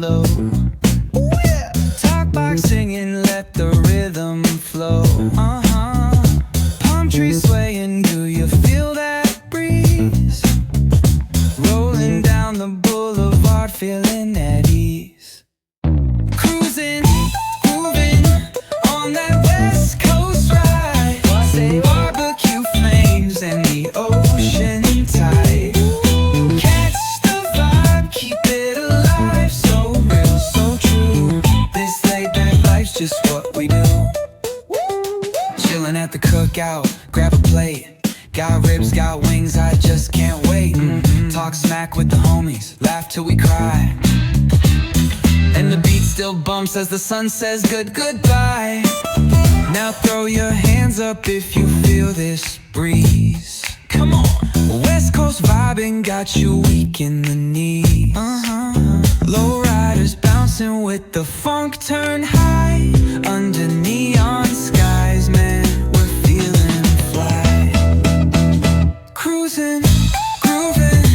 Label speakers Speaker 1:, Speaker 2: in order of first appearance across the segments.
Speaker 1: flow. Ooh, yeah. Talk box singing, let the rhythm flow. Palm trees swaying, do you feel that breeze? Rolling down the boulevard, feeling at ease. Cruising, moving on that West Coast ride. Say barbecue flames and the ocean tide. Catch the vibe, keep it alive. So real, so true. This laid back life's just what we do. Chilling at the cookout, grab a plate. Got ribs, got wings, I just can't wait. Talk smack with the homies, laugh till we cry. And the beat still bumps as the sun says goodbye. Now throw your hands up if you feel this breeze. Come on. West Coast vibing got you weak in the knees. Low riders bouncing with the funk turn high. Under neon skies, man, we're feeling fly. Cruising, grooving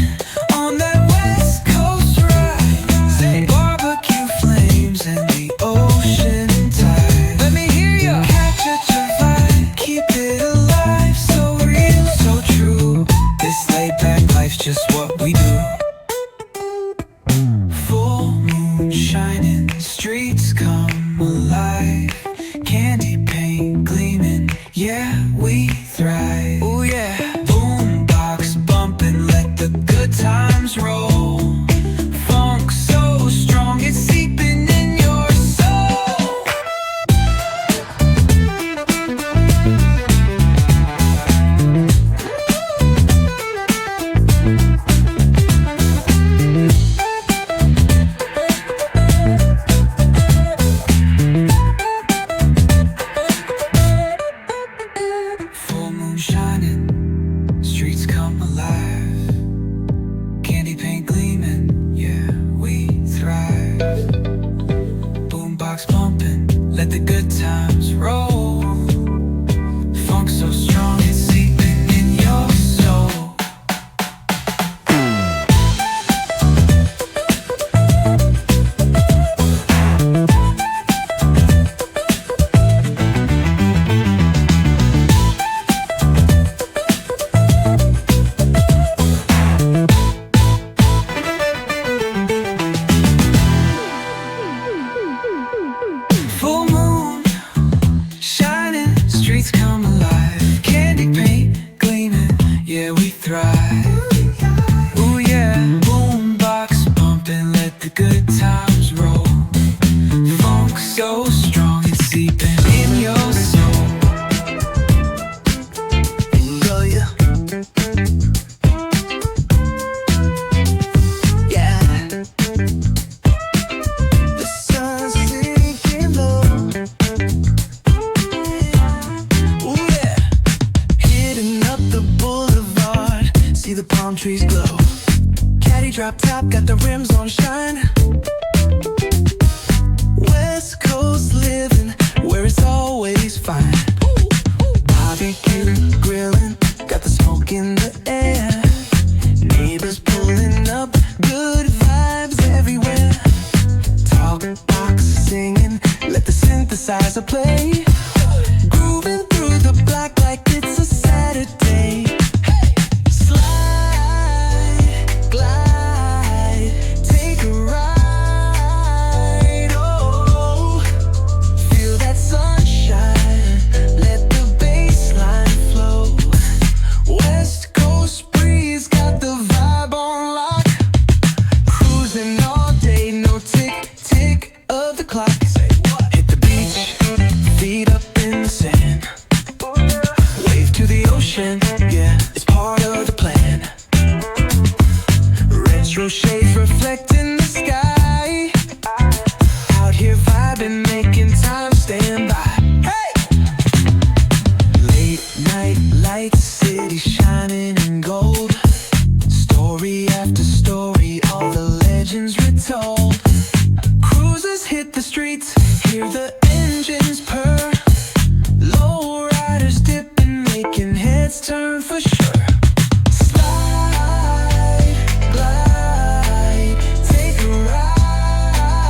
Speaker 1: on that West Coast ride. Say barbecue flames and the ocean tide. Let me hear ya. Catch your vibe, keep it alive. So real, so true. This laid back life's just what we do. Full moon shining, streets come alive. Candy paint gleaming, yeah, we thrive. Ooh yeah. Boombox bumping, let the good times roll. Funk so strong, it's seeping in your soul. Full moon shining, streets come alive. Candy paint gleaming, yeah, we thrive. Boombox bumping, let the good times roll. Funk so strong, it's seeping in your soul. Full moon shining, streets come alive. Candy paint gleaming, yeah, we thrive. Ooh yeah. Boombox bumping, let the good times roll. Funk so strong, it's seeping in your soul. Oh yeah. Yeah. The sun's sinking low. Ooh yeah. Hitting up the boulevard, see the palm trees glow. Caddy drop top, got the rims on shine. West Coast living, where it's always fine. Barbecue, grilling, got the smoke in the air. Neighbors pulling up, good vibes everywhere. Talk box singing, let the synthesizer play. Grooving through the block like it's a Saturday. Slide, glide, take a ride. Oh, feel that sunshine, let the bass line flow. West Coast breeze got the vibe on lock. Cruising all day, no tick, tick of the clock. Hit the beach, feet up in the sand. Wave to the ocean, yeah, it's part of the plan. Retro shades reflecting the sky. Out here vibing, making time stand by. Hey! Late night lights, city shining in gold. Story after story, all the legends retold. Cruisers hit the streets, hear the engines purr. Low riders dipping, making heads turn for sure. Slide, glide, take a ride.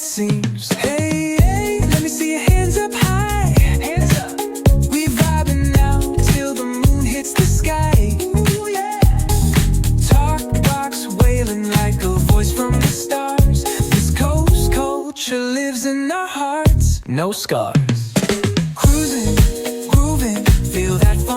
Speaker 1: it seems. Hey, hey, let me see your hands up high. Hands up. We vibing now till the moon hits the sky. Ooh, yeah. Talk box wailing like a voice from the stars. This coast culture lives in our hearts, no scars.